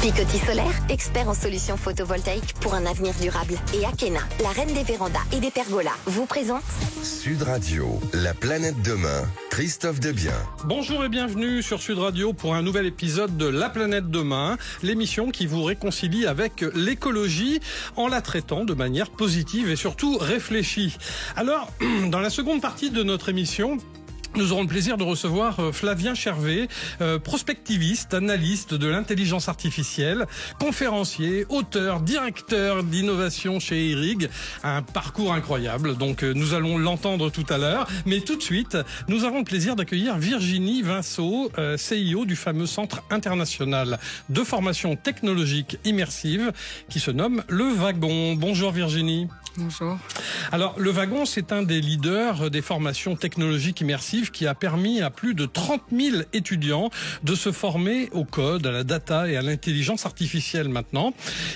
Picoty Solaire, expert en solutions photovoltaïques pour un avenir durable. Et Akena, la reine des vérandas et des pergolas, vous présente Sud Radio, la planète demain, Christophe Debien. Bonjour et bienvenue sur Sud Radio pour un nouvel épisode de La planète demain, l'émission qui vous réconcilie avec l'écologie en la traitant de manière positive et surtout réfléchie. Alors, dans la seconde partie de notre émission, nous aurons le plaisir de recevoir Flavien Chervet, prospectiviste, analyste de l'intelligence artificielle, conférencier, auteur, directeur d'innovation chez IRIG. Un parcours incroyable, donc nous allons l'entendre tout à l'heure. Mais tout de suite, nous avons le plaisir d'accueillir Virginie Vinceau, CIO du fameux Centre international de formation technologique immersive qui se nomme Le Wagon. Bonjour Virginie. Bonjour. Alors, Le Wagon, c'est un des leaders des formations technologiques immersives qui a permis à plus de 30 000 étudiants de se former au code, à la data et à l'intelligence artificielle maintenant.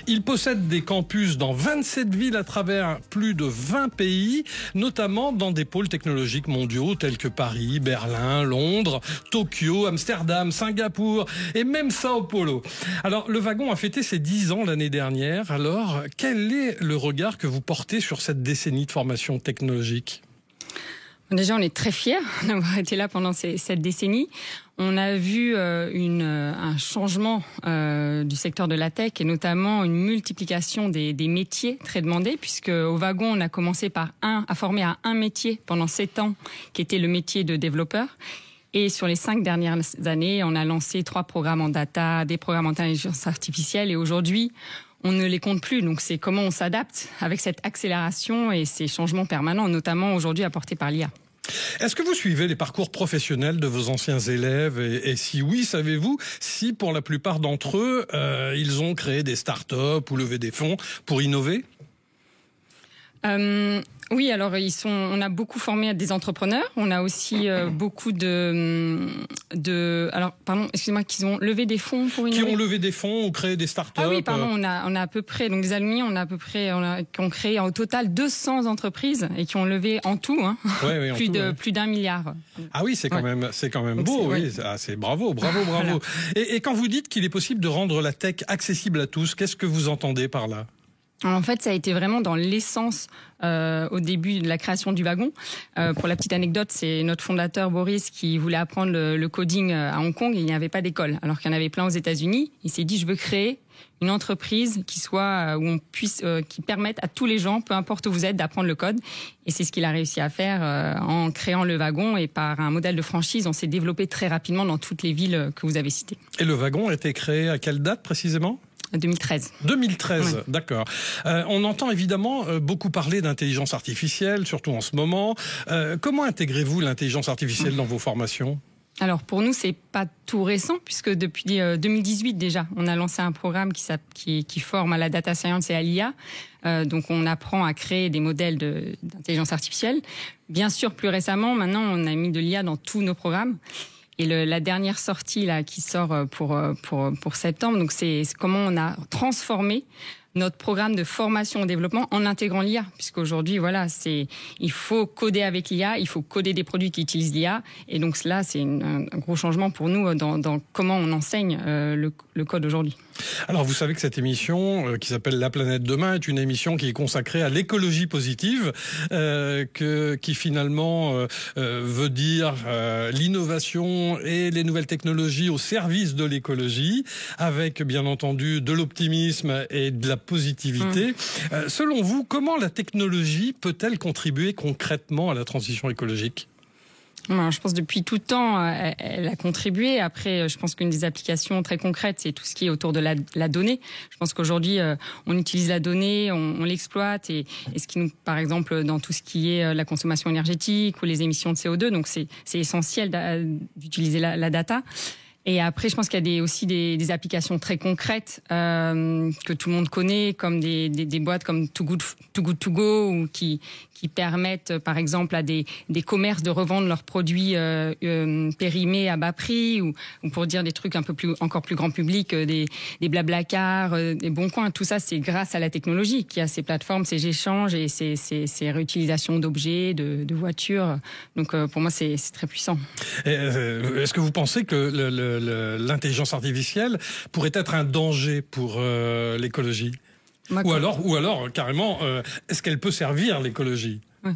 Il possède des campus dans 27 villes à travers plus de 20 pays, notamment dans des pôles technologiques mondiaux tels que Paris, Berlin, Londres, Tokyo, Amsterdam, Singapour et même Sao Paulo. Alors, Le Wagon a fêté ses 10 ans l'année dernière. Alors, quel est le regard que vous portez sur cette décennie de formation technologique? Déjà, on est très fiers d'avoir été là pendant cette décennie. On a vu un changement du secteur de la tech et notamment une multiplication des métiers très demandés, puisque au Wagon, on a commencé à former à un métier pendant 7 ans, qui était le métier de développeur. Et sur les 5 dernières années, on a lancé 3 programmes en data, des programmes en intelligence artificielle, et aujourd'hui, on ne les compte plus. Donc, c'est comment on s'adapte avec cette accélération et ces changements permanents, notamment aujourd'hui apportés par l'IA. Est-ce que vous suivez les parcours professionnels de vos anciens élèves et si oui, savez-vous si pour la plupart d'entre eux, ils ont créé des startups ou levé des fonds pour innover? Oui, alors on a beaucoup formé des entrepreneurs. On a aussi beaucoup qui ont levé des fonds pour innover. Qui ont levé des fonds ou créé des startups. Ah oui, pardon, on a à peu près, donc des alumni, qui ont créé au total 200 donc et qui ont levé en tout, plus d'1 milliard. Ah oui, c'est quand même donc beau, oui. Ah, c'est bravo. Voilà. Et quand vous dites qu'il est possible de rendre la tech accessible à tous, qu'est-ce que vous entendez par là? En fait, ça a été vraiment dans l'essence au début de la création du Wagon. Pour la petite anecdote, c'est notre fondateur Boris qui voulait apprendre le coding à Hong Kong et il n'y avait pas d'école, alors qu'il y en avait plein aux États-Unis. Il s'est dit, je veux créer une entreprise qui soit où on puisse, qui permette à tous les gens, peu importe où vous êtes, d'apprendre le code. Et c'est ce qu'il a réussi à faire en créant le Wagon, et par un modèle de franchise, on s'est développé très rapidement dans toutes les villes que vous avez citées. Et le Wagon a été créé à quelle date précisément? 2013. 2013, oui. D'accord. On entend évidemment beaucoup parler d'intelligence artificielle, surtout en ce moment. Comment intégrez-vous l'intelligence artificielle dans vos formations? Alors pour nous, c'est pas tout récent, puisque depuis 2018 déjà, on a lancé un programme qui forme à la data science et à l'IA. Donc on apprend à créer des modèles d'intelligence artificielle. Bien sûr, plus récemment, maintenant, on a mis de l'IA dans tous nos programmes. Et la dernière sortie là qui sort pour septembre, donc c'est comment on a transformé notre programme de formation au développement en intégrant l'IA, puisqu'aujourd'hui, voilà, il faut coder avec l'IA, il faut coder des produits qui utilisent l'IA, et donc là, c'est un gros changement pour nous dans comment on enseigne le code aujourd'hui. Alors, vous savez que cette émission, qui s'appelle La planète demain, est une émission qui est consacrée à l'écologie positive, qui finalement veut dire l'innovation et les nouvelles technologies au service de l'écologie, avec bien entendu de l'optimisme et de la positivité. Selon vous, comment la technologie peut-elle contribuer concrètement à la transition écologique ? Je pense depuis tout le temps, elle a contribué. Après, je pense qu'une des applications très concrètes, c'est tout ce qui est autour de la donnée. Je pense qu'aujourd'hui, on utilise la donnée, on l'exploite, et ce qui nous, par exemple, dans tout ce qui est la consommation énergétique ou les émissions de CO2, donc c'est essentiel d'utiliser la data. Et après, je pense qu'il y a aussi des applications très concrètes que tout le monde connaît, comme des boîtes comme Too Good To Go, ou qui permettent, par exemple, à des commerces de revendre leurs produits périmés à bas prix, ou pour dire des trucs encore plus grand public, des Blablacar, des Boncoin. Tout ça, c'est grâce à la technologie qui a ces plateformes, ces échanges et ces réutilisations d'objets, de voitures. Donc, pour moi, c'est très puissant. Est-ce que vous pensez que l'intelligence artificielle pourrait être un danger pour l'écologie? Ou alors, carrément, est-ce qu'elle peut servir l'écologie? Ouais.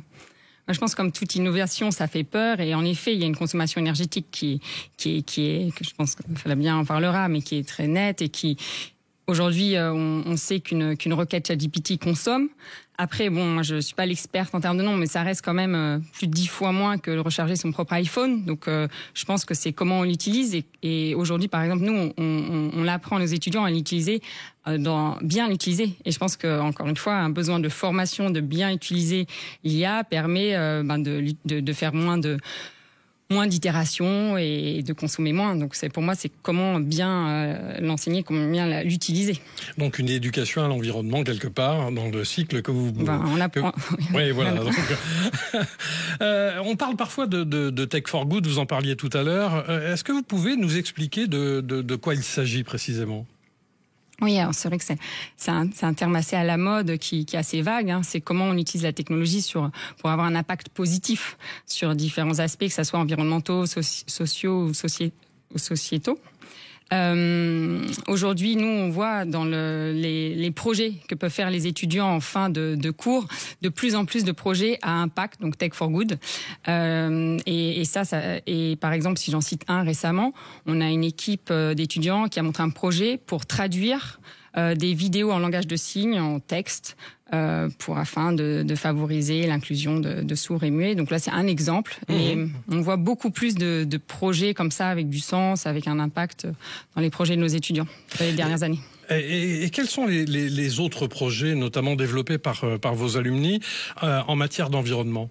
Moi, je pense que comme toute innovation, ça fait peur. Et en effet, il y a une consommation énergétique qui est que je pense que Fabien en parlera, mais qui est très nette et qui... Aujourd'hui, on sait qu'une requête ChatGPT consomme. Après, bon, moi, je suis pas l'experte en termes de nombre, mais ça reste quand même plus de 10 fois moins que de recharger son propre iPhone. Donc, je pense que c'est comment on l'utilise. Et aujourd'hui, par exemple, nous, on apprend à nos étudiants à l'utiliser, bien l'utiliser. Et je pense que, encore une fois, un besoin de formation, de bien utiliser l'IA permet de faire moins d'itérations et de consommer moins. Donc pour moi, c'est comment bien l'enseigner, comment bien l'utiliser. Donc une éducation à l'environnement quelque part dans le cycle que vous... on apprend. Oui, voilà. Donc, on parle parfois de Tech for Good, vous en parliez tout à l'heure. Est-ce que vous pouvez nous expliquer de quoi il s'agit précisément ? Oui, alors c'est vrai que c'est un terme assez à la mode qui est assez vague. Hein. C'est comment on utilise la technologie pour avoir un impact positif sur différents aspects, que ce soit environnementaux, sociaux ou sociétaux. Aujourd'hui, nous, on voit dans les projets que peuvent faire les étudiants en fin de cours, de plus en plus de projets à impact, donc Tech for Good. Et par exemple, si j'en cite un récemment, on a une équipe d'étudiants qui a montré un projet pour traduire des vidéos en langage de signes, en texte, afin de favoriser l'inclusion de sourds et muets. Donc là, c'est un exemple. Et on voit beaucoup plus de projets comme ça, avec du sens, avec un impact dans les projets de nos étudiants les dernières années. Et quels sont les autres projets, notamment développés par vos alumni, en matière d'environnement ?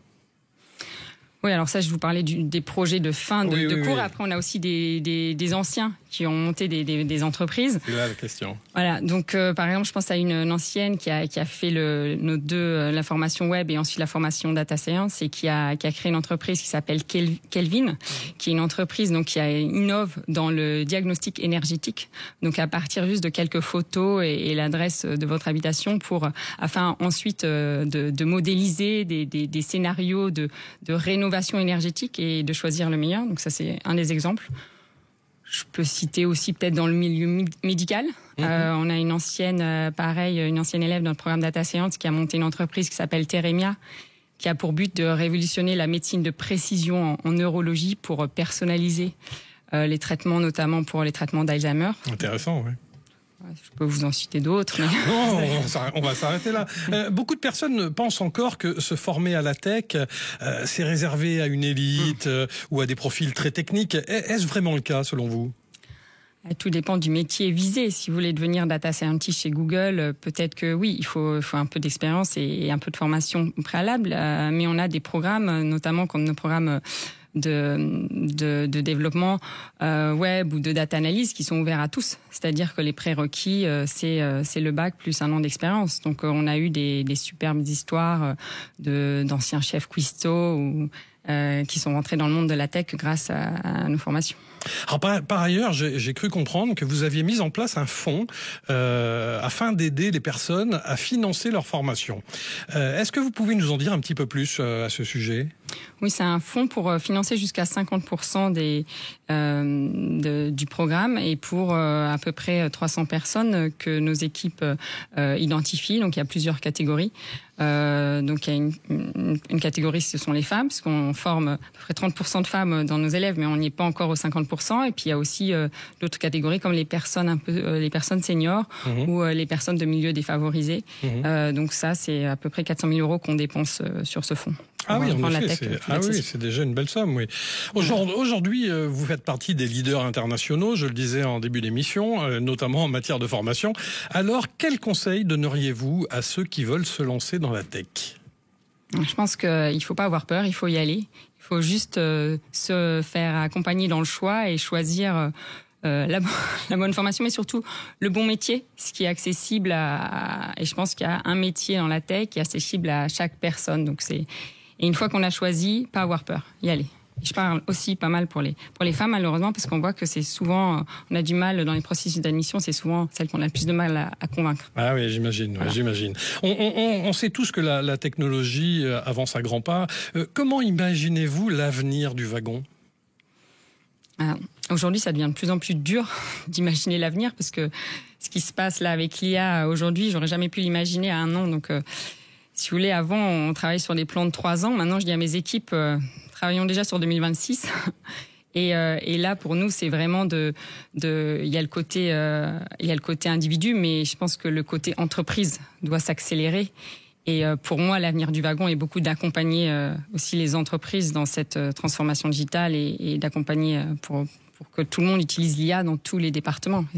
Oui, alors ça, je vous parlais des projets de fin de cours. Oui. Après, on a aussi des anciens qui ont monté des entreprises. C'est là la question. Voilà. Donc, par exemple, je pense à une ancienne qui a fait la formation web et ensuite la formation data science et qui a créé une entreprise qui s'appelle Kelvin, qui est une entreprise donc qui innove dans le diagnostic énergétique. Donc, à partir juste de quelques photos et l'adresse de votre habitation afin ensuite de modéliser des scénarios de rénovation énergétique et de choisir le meilleur. Donc ça, c'est un des exemples. Je peux citer aussi peut-être dans le milieu médical. On a une ancienne élève dans le programme Data Science qui a monté une entreprise qui s'appelle Teremia, qui a pour but de révolutionner la médecine de précision en neurologie pour personnaliser les traitements, notamment pour les traitements d'Alzheimer. Intéressant, oui. Je peux vous en citer d'autres. Mais... Non, on va s'arrêter là. Beaucoup de personnes pensent encore que se former à la tech, c'est réservé à une élite ou à des profils très techniques. Est-ce vraiment le cas, selon vous ? Tout dépend du métier visé. Si vous voulez devenir data scientist chez Google, peut-être que oui, il faut un peu d'expérience et un peu de formation préalable. Mais on a des programmes, notamment comme nos programmes de développement web ou de data analyse qui sont ouverts à tous. C'est-à-dire que les prérequis, c'est le bac plus un an d'expérience. Donc on a eu des superbes histoires d'anciens chefs cuistots qui sont rentrés dans le monde de la tech grâce à nos formations. Alors, par ailleurs, j'ai cru comprendre que vous aviez mis en place un fonds afin d'aider les personnes à financer leur formation. Est-ce que vous pouvez nous en dire un petit peu plus à ce sujet ? Oui, c'est un fonds pour financer jusqu'à 50% du programme et pour à peu près 300 personnes que nos équipes identifient. Donc, il y a plusieurs catégories. Donc, il y a une catégorie, ce sont les femmes, parce qu'on forme à peu près 30% de femmes dans nos élèves, mais on n'y est pas encore aux 50%. Et puis, il y a aussi d'autres catégories comme les personnes les personnes seniors ou les personnes de milieux défavorisés. Donc, ça, c'est à peu près 400 000 € qu'on dépense sur ce fonds. Ah oui, en effet, c'est déjà une belle somme, oui. Aujourd'hui, vous faites partie des leaders internationaux, je le disais en début d'émission, notamment en matière de formation. Alors, quels conseils donneriez-vous à ceux qui veulent se lancer dans la tech ? Je pense qu'il ne faut pas avoir peur, il faut y aller. Il faut juste se faire accompagner dans le choix et choisir la bonne formation, mais surtout le bon métier, ce qui est accessible et je pense qu'il y a un métier dans la tech qui est accessible à chaque personne. Donc et une fois qu'on a choisi, pas avoir peur, y aller. Je parle aussi pas mal pour les femmes, malheureusement, parce qu'on voit que c'est souvent, on a du mal dans les processus d'admission, c'est souvent celles qu'on a le plus de mal à convaincre. Ah oui, j'imagine, voilà. J'imagine. On sait tous que la technologie avance à grands pas. Comment imaginez-vous l'avenir du wagon ? Aujourd'hui, ça devient de plus en plus dur d'imaginer l'avenir parce que ce qui se passe là avec l'IA aujourd'hui, j'aurais jamais pu l'imaginer à 1 an. Donc, si vous voulez, avant, on travaillait sur des plans de 3 ans. Maintenant, je dis à mes équipes, travaillons déjà sur 2026. Et là, pour nous, c'est vraiment il y a le côté individu, mais je pense que le côté entreprise doit s'accélérer. Et pour moi, l'avenir du wagon est beaucoup d'accompagner aussi les entreprises dans cette transformation digitale et d'accompagner pour que tout le monde utilise l'IA dans tous les départements. Et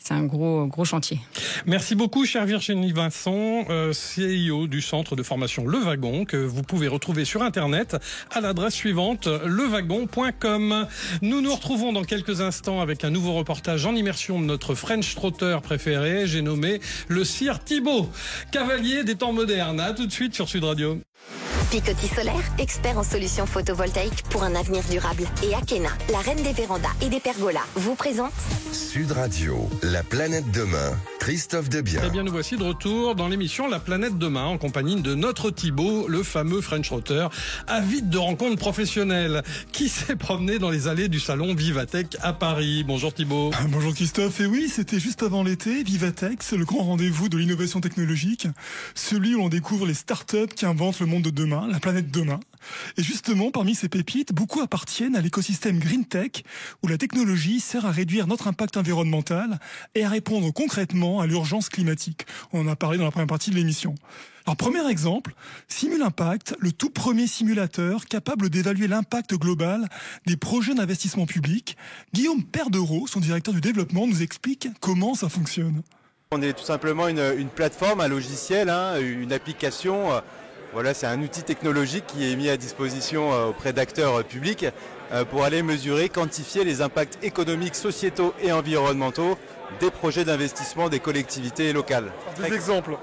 c'est un gros chantier. Merci beaucoup, chère Virginie Vincent, CIO du centre de formation Le Wagon, que vous pouvez retrouver sur Internet à l'adresse suivante, lewagon.com. Nous nous retrouvons dans quelques instants avec un nouveau reportage en immersion de notre French Trotter préféré. J'ai nommé le Sir Thibaut, cavalier des temps modernes. À tout de suite sur Sud Radio. Picoty Solaire, expert en solutions photovoltaïques pour un avenir durable. Et Akena, la reine des vérandas et des pergolas, vous présente Sud Radio, la planète demain, Christophe Debian. Eh bien, nous voici de retour dans l'émission La planète demain, en compagnie de notre Thibaut, le fameux French Trotter, avide de rencontres professionnelles, qui s'est promené dans les allées du salon Vivatech à Paris. Bonjour Thibaut. Bonjour Christophe. Et oui, c'était juste avant l'été. Vivatech, c'est le grand rendez-vous de l'innovation technologique, celui où l'on découvre les startups qui inventent le monde de demain, la planète demain. Et justement, parmi ces pépites, beaucoup appartiennent à l'écosystème Green Tech, où la technologie sert à réduire notre impact environnemental et à répondre concrètement à l'urgence climatique. On en a parlé dans la première partie de l'émission. Alors, premier exemple, SimulImpact, le tout premier simulateur capable d'évaluer l'impact global des projets d'investissement public. Guillaume Perdereau, son directeur du développement, nous explique comment ça fonctionne. On est tout simplement une plateforme, un logiciel, une application. Voilà, c'est un outil technologique qui est mis à disposition auprès d'acteurs publics pour aller mesurer, quantifier les impacts économiques, sociétaux et environnementaux des projets d'investissement des collectivités locales. Des exemples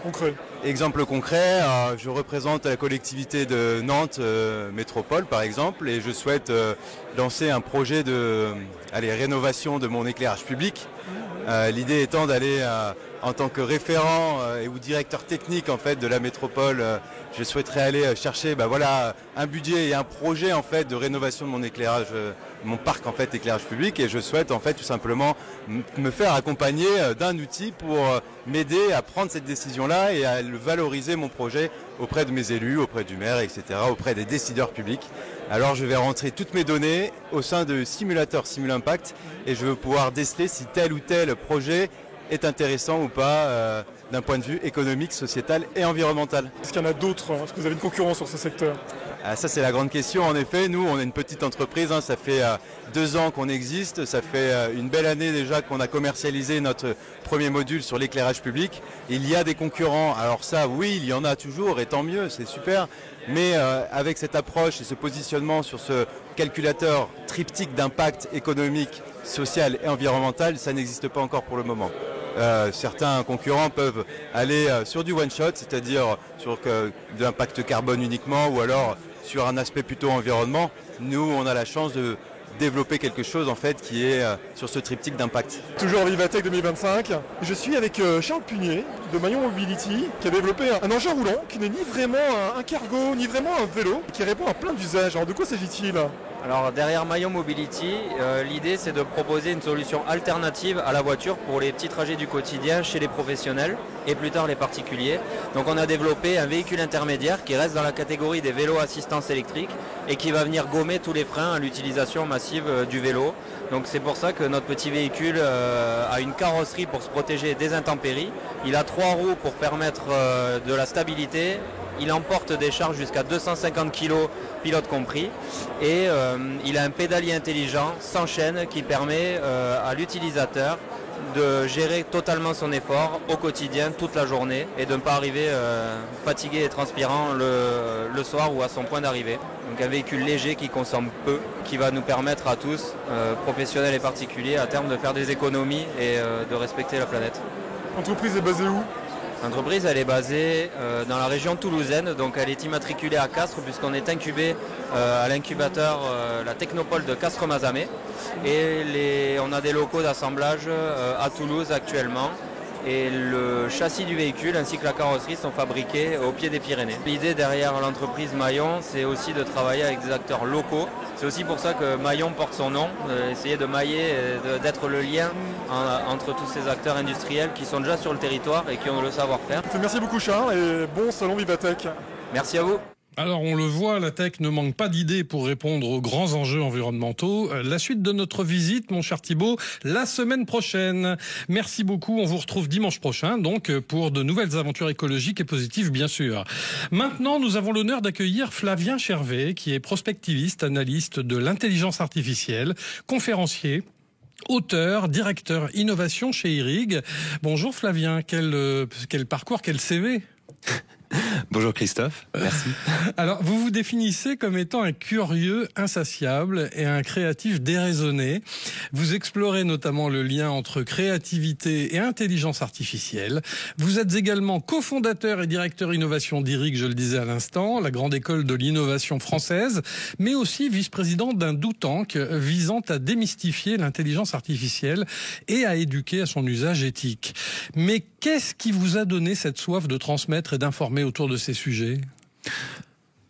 concrets. Exemple concret, je représente la collectivité de Nantes Métropole par exemple et je souhaite lancer un projet de rénovation de mon éclairage public. L'idée étant d'aller en tant que référent ou directeur technique en fait de la métropole, je souhaiterais aller chercher un budget et un projet en fait de rénovation de mon éclairage, mon parc en fait éclairage public et je souhaite en fait tout simplement me faire accompagner d'un outil pour m'aider à prendre cette décision-là et à valoriser mon projet auprès de mes élus, auprès du maire, etc., auprès des décideurs publics. Alors je vais rentrer toutes mes données au sein de simulateur SimulImpact et je vais pouvoir déceler si tel ou tel projet est intéressant ou pas d'un point de vue économique, sociétal et environnemental. Est-ce qu'il y en a d'autres? Est-ce que vous avez une concurrence sur ce secteur? Ça c'est la grande question. En effet, nous on est une petite entreprise, ça fait 2 ans qu'on existe, ça fait une belle année déjà qu'on a commercialisé notre premier module sur l'éclairage public. Il y a des concurrents, alors ça oui, il y en a toujours et tant mieux, c'est super. Mais avec cette approche et ce positionnement sur ce calculateur triptyque d'impact économique, social et environnemental, ça n'existe pas encore pour le moment. Certains concurrents peuvent aller sur du one-shot, c'est-à-dire sur de l'impact carbone uniquement ou alors sur un aspect plutôt environnement. Nous, on a la chance de développer quelque chose en fait qui est sur ce triptyque d'impact. Toujours Vivatech 2025. Je suis avec Charles Punier de Maillon Mobility qui a développé un engin roulant qui n'est ni vraiment un cargo ni vraiment un vélo, qui répond à plein d'usages. Alors de quoi s'agit-il ? Alors derrière Maillon Mobility, l'idée c'est de proposer une solution alternative à la voiture pour les petits trajets du quotidien chez les professionnels et plus tard les particuliers. Donc on a développé un véhicule intermédiaire qui reste dans la catégorie des vélos assistance électrique et qui va venir gommer tous les freins à l'utilisation massive du vélo. Donc c'est pour ça que notre petit véhicule a une carrosserie pour se protéger des intempéries. Il a 3 roues pour permettre de la stabilité. Il emporte des charges jusqu'à 250 kg, pilote compris. Et il a un pédalier intelligent sans chaîne qui permet à l'utilisateur de gérer totalement son effort au quotidien, toute la journée, et de ne pas arriver fatigué et transpirant le soir ou à son point d'arrivée. Donc un véhicule léger qui consomme peu, qui va nous permettre à tous, professionnels et particuliers, à terme de faire des économies et de respecter la planète. L'entreprise est basée où ? L'entreprise elle est basée dans la région toulousaine, donc elle est immatriculée à Castres puisqu'on est incubé à l'incubateur la Technopole de Castres-Mazamet et on a des locaux d'assemblage à Toulouse actuellement et le châssis du véhicule ainsi que la carrosserie sont fabriqués au pied des Pyrénées. L'idée derrière l'entreprise Maillon, c'est aussi de travailler avec des acteurs locaux. C'est aussi pour ça que Maillon porte son nom, essayer de mailler, d'être le lien entre tous ces acteurs industriels qui sont déjà sur le territoire et qui ont le savoir-faire. Merci beaucoup Charles et bon salon Vivatech. Merci à vous. Alors on le voit, la tech ne manque pas d'idées pour répondre aux grands enjeux environnementaux. La suite de notre visite, mon cher Thibaut, la semaine prochaine. Merci beaucoup, on vous retrouve dimanche prochain, donc pour de nouvelles aventures écologiques et positives, bien sûr. Maintenant, nous avons l'honneur d'accueillir Flavien Chervet, qui est prospectiviste, analyste de l'intelligence artificielle, conférencier, auteur, directeur innovation chez IRIG. Bonjour Flavien, quel parcours, quel CV. Bonjour Christophe, merci. Alors, vous vous définissez comme étant un curieux insatiable et un créatif déraisonné. Vous explorez notamment le lien entre créativité et intelligence artificielle. Vous êtes également cofondateur et directeur innovation d'IRIG, je le disais à l'instant, la grande école de l'innovation française, mais aussi vice-président d'un think tank visant à démystifier l'intelligence artificielle et à éduquer à son usage éthique. Mais qu'est-ce qui vous a donné cette soif de transmettre et d'informer autour de ces sujets ?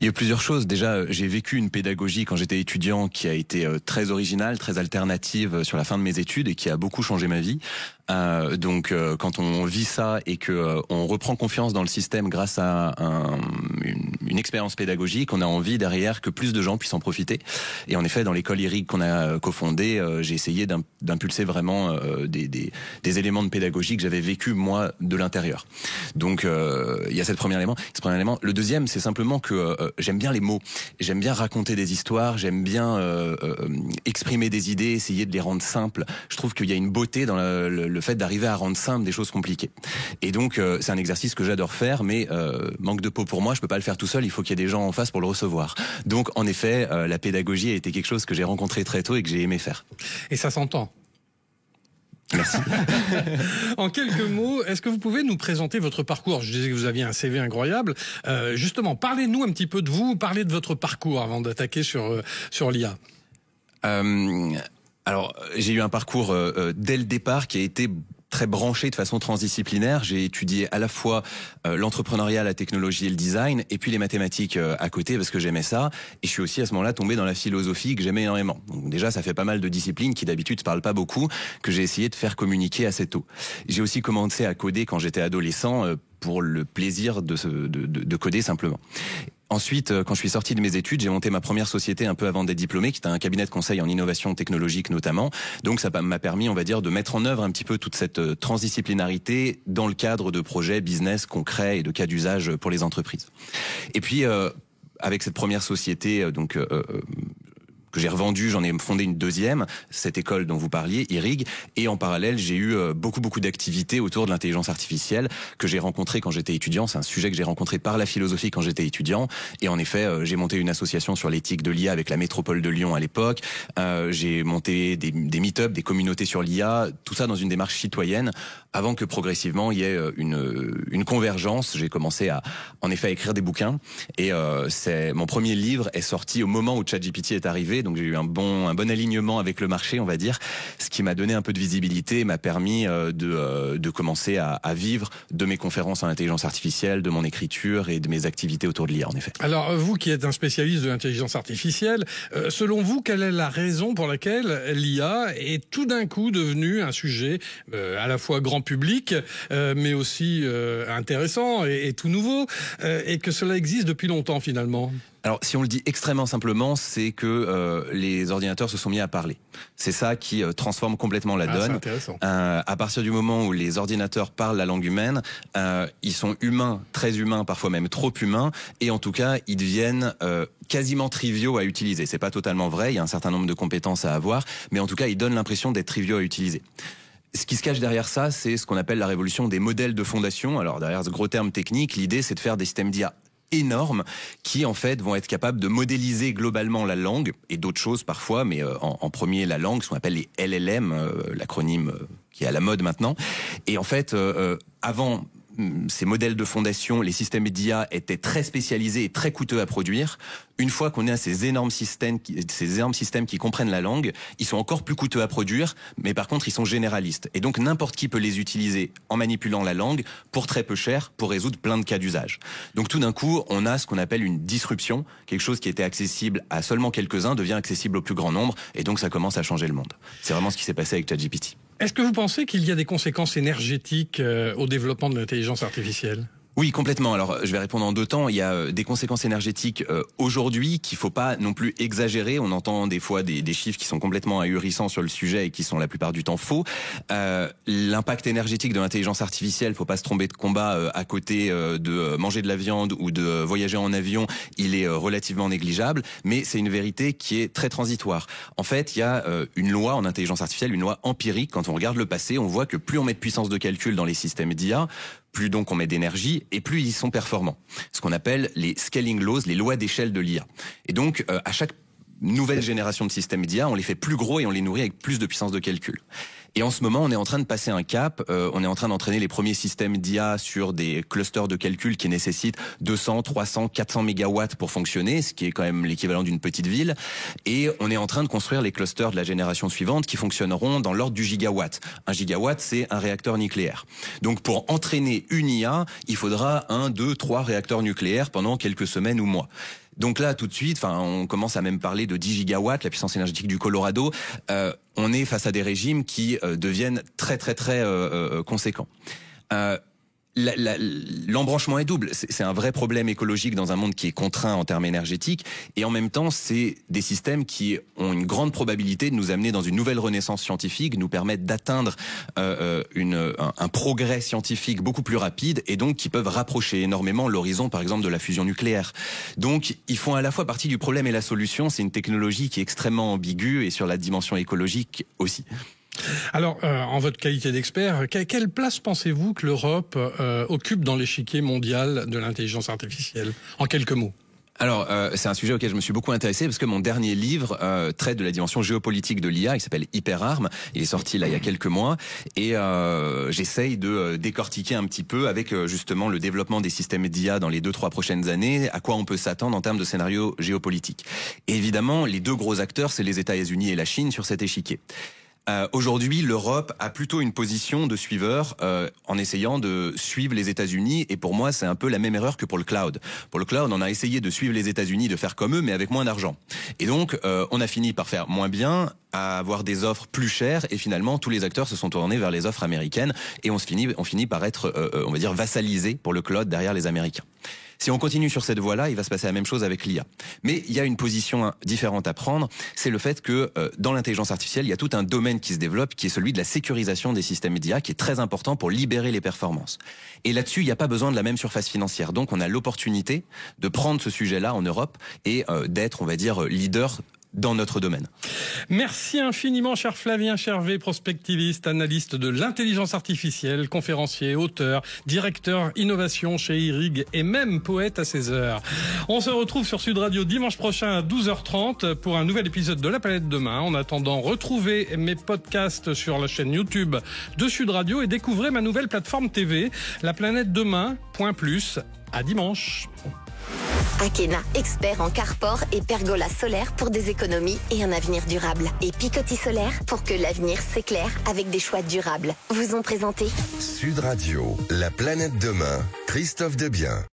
Il y a plusieurs choses. Déjà, j'ai vécu une pédagogie quand j'étais étudiant qui a été très originale, très alternative sur la fin de mes études et qui a beaucoup changé ma vie. Donc, quand on vit ça et que on reprend confiance dans le système grâce à une expérience pédagogique, on a envie derrière que plus de gens puissent en profiter. Et en effet, dans l'école IRIG qu'on a cofondée, j'ai essayé d'impulser vraiment des éléments de pédagogie que j'avais vécu moi de l'intérieur. Donc, il y a ce premier élément. Le deuxième, c'est simplement que j'aime bien les mots, j'aime bien raconter des histoires, j'aime bien exprimer des idées, essayer de les rendre simples. Je trouve qu'il y a une beauté dans le fait d'arriver à rendre simple des choses compliquées. Et donc, c'est un exercice que j'adore faire, mais manque de peau pour moi, je peux pas le faire tout seul, il faut qu'il y ait des gens en face pour le recevoir. Donc, en effet, la pédagogie a été quelque chose que j'ai rencontré très tôt et que j'ai aimé faire. Et ça s'entend. Merci. En quelques mots, est-ce que vous pouvez nous présenter votre parcours ? Je disais que vous aviez un CV incroyable. Justement, parlez-nous un petit peu de vous, parlez de votre parcours avant d'attaquer sur l'IA. Alors, j'ai eu un parcours dès le départ qui a été très branché de façon transdisciplinaire. J'ai étudié à la fois l'entrepreneuriat, la technologie et le design, et puis les mathématiques à côté parce que j'aimais ça. Et je suis aussi à ce moment-là tombé dans la philosophie que j'aimais énormément. Donc déjà, ça fait pas mal de disciplines qui d'habitude se parlent pas beaucoup, que j'ai essayé de faire communiquer assez tôt. J'ai aussi commencé à coder quand j'étais adolescent pour le plaisir de coder simplement. Ensuite, quand je suis sorti de mes études, j'ai monté ma première société un peu avant d'être diplômé, qui était un cabinet de conseil en innovation technologique notamment. Donc ça m'a permis, on va dire, de mettre en œuvre un petit peu toute cette transdisciplinarité dans le cadre de projets business concrets et de cas d'usage pour les entreprises. Et puis, avec cette première société, que j'ai revendu, j'en ai fondé une deuxième, cette école dont vous parliez, IRIG, et en parallèle, j'ai eu beaucoup d'activités autour de l'intelligence artificielle que j'ai rencontré quand j'étais étudiant. C'est un sujet que j'ai rencontré par la philosophie quand j'étais étudiant, et en effet, j'ai monté une association sur l'éthique de l'IA avec la métropole de Lyon à l'époque. J'ai monté des meet-up, des communautés sur l'IA, tout ça dans une démarche citoyenne, avant que progressivement il y ait une convergence. J'ai commencé à écrire des bouquins, et mon premier livre est sorti au moment où ChatGPT est arrivé. Donc j'ai eu un bon alignement avec le marché, on va dire, ce qui m'a donné un peu de visibilité, m'a permis de commencer à vivre de mes conférences en intelligence artificielle, de mon écriture et de mes activités autour de l'IA, en effet. Alors vous qui êtes un spécialiste de l'intelligence artificielle, selon vous, quelle est la raison pour laquelle l'IA est tout d'un coup devenue un sujet à la fois grand public, mais aussi intéressant et tout nouveau, et que cela existe depuis longtemps finalement ? Alors, si on le dit extrêmement simplement, c'est que les ordinateurs se sont mis à parler. C'est ça qui transforme complètement la donne. C'est intéressant. À partir du moment où les ordinateurs parlent la langue humaine, ils sont humains, très humains, parfois même trop humains, et en tout cas, ils deviennent quasiment triviaux à utiliser. C'est pas totalement vrai, il y a un certain nombre de compétences à avoir, mais en tout cas, ils donnent l'impression d'être triviaux à utiliser. Ce qui se cache derrière ça, c'est ce qu'on appelle la révolution des modèles de fondation. Alors, derrière ce gros terme technique, l'idée, c'est de faire des systèmes d'IA énormes qui en fait vont être capables de modéliser globalement la langue et d'autres choses parfois, mais en premier la langue, ce qu'on appelle les LLM, l'acronyme qui est à la mode maintenant. Et en fait, avant ces modèles de fondation, les systèmes d'IA étaient très spécialisés et très coûteux à produire. Une fois qu'on a ces énormes systèmes qui comprennent la langue, ils sont encore plus coûteux à produire, mais par contre, ils sont généralistes. Et donc, n'importe qui peut les utiliser en manipulant la langue pour très peu cher, pour résoudre plein de cas d'usage. Donc, tout d'un coup, on a ce qu'on appelle une disruption. Quelque chose qui était accessible à seulement quelques-uns devient accessible au plus grand nombre. Et donc, ça commence à changer le monde. C'est vraiment ce qui s'est passé avec ChatGPT. Est-ce que vous pensez qu'il y a des conséquences énergétiques au développement de l'intelligence artificielle ? Oui, complètement. Alors, je vais répondre en deux temps. Il y a des conséquences énergétiques aujourd'hui qu'il faut pas non plus exagérer. On entend des fois des chiffres qui sont complètement ahurissants sur le sujet et qui sont la plupart du temps faux. L'impact énergétique de l'intelligence artificielle, faut pas se tromper de combat à côté de manger de la viande ou de voyager en avion. Il est relativement négligeable, mais c'est une vérité qui est très transitoire. En fait, il y a une loi en intelligence artificielle, une loi empirique. Quand on regarde le passé, on voit que plus on met de puissance de calcul dans les systèmes d'IA, plus donc on met d'énergie et plus ils sont performants. Ce qu'on appelle les scaling laws, les lois d'échelle de l'IA. Et donc, à chaque nouvelle génération de systèmes d'IA, on les fait plus gros et on les nourrit avec plus de puissance de calcul. Et en ce moment, on est en train de passer un cap. On est en train d'entraîner les premiers systèmes d'IA sur des clusters de calcul qui nécessitent 200, 300, 400 mégawatts pour fonctionner, ce qui est quand même l'équivalent d'une petite ville. Et on est en train de construire les clusters de la génération suivante qui fonctionneront dans l'ordre du gigawatt. Un gigawatt, c'est un réacteur nucléaire. Donc pour entraîner une IA, il faudra 1, 2, 3 réacteurs nucléaires pendant quelques semaines ou mois. Donc là, tout de suite, on commence à même parler de 10 gigawatts, la puissance énergétique du Colorado. On est face à des régimes qui deviennent très conséquents. L'embranchement est double. C'est un vrai problème écologique dans un monde qui est contraint en termes énergétiques. Et en même temps, c'est des systèmes qui ont une grande probabilité de nous amener dans une nouvelle renaissance scientifique, nous permettre d'atteindre un progrès scientifique beaucoup plus rapide et donc qui peuvent rapprocher énormément l'horizon, par exemple, de la fusion nucléaire. Donc, ils font à la fois partie du problème et la solution. C'est une technologie qui est extrêmement ambiguë et sur la dimension écologique aussi. Alors, en votre qualité d'expert, quelle place pensez-vous que l'Europe occupe dans l'échiquier mondial de l'intelligence artificielle ? En quelques mots. Alors, c'est un sujet auquel je me suis beaucoup intéressé parce que mon dernier livre traite de la dimension géopolitique de l'IA. Il s'appelle Hyperarm. Il est sorti là il y a quelques mois et j'essaye de décortiquer un petit peu avec justement le développement des systèmes d'IA dans les 2-3 prochaines années, à quoi on peut s'attendre en termes de scénario géopolitique. Et évidemment, les deux gros acteurs, c'est les États-Unis et la Chine sur cet échiquier. Aujourd'hui, l'Europe a plutôt une position de suiveur en essayant de suivre les États-Unis. Et pour moi, c'est un peu la même erreur que pour le cloud. Pour le cloud, on a essayé de suivre les États-Unis, de faire comme eux, mais avec moins d'argent. Et donc, on a fini par faire moins bien, à avoir des offres plus chères. Et finalement, tous les acteurs se sont tournés vers les offres américaines. Et on finit par être, on va dire, vassalisé pour le cloud derrière les Américains. Si on continue sur cette voie-là, il va se passer la même chose avec l'IA. Mais il y a une position différente à prendre, c'est le fait que dans l'intelligence artificielle, il y a tout un domaine qui se développe, qui est celui de la sécurisation des systèmes d'IA, qui est très important pour libérer les performances. Et là-dessus, il n'y a pas besoin de la même surface financière. Donc on a l'opportunité de prendre ce sujet-là en Europe et d'être, on va dire, leader dans notre domaine. Merci infiniment, cher Flavien Chervet, prospectiviste, analyste de l'intelligence artificielle, conférencier, auteur, directeur innovation chez IRIG et même poète à ses heures. On se retrouve sur Sud Radio dimanche prochain à 12h30 pour un nouvel épisode de La Planète Demain. En attendant, retrouvez mes podcasts sur la chaîne YouTube de Sud Radio et découvrez ma nouvelle plateforme TV, laplanètedemain.plus. À dimanche. Akena, expert en carport et pergola solaire pour des économies et un avenir durable. Et Picoty Solaire pour que l'avenir s'éclaire avec des choix durables. Vous ont présenté Sud Radio, La Planète Demain, Christophe Debien.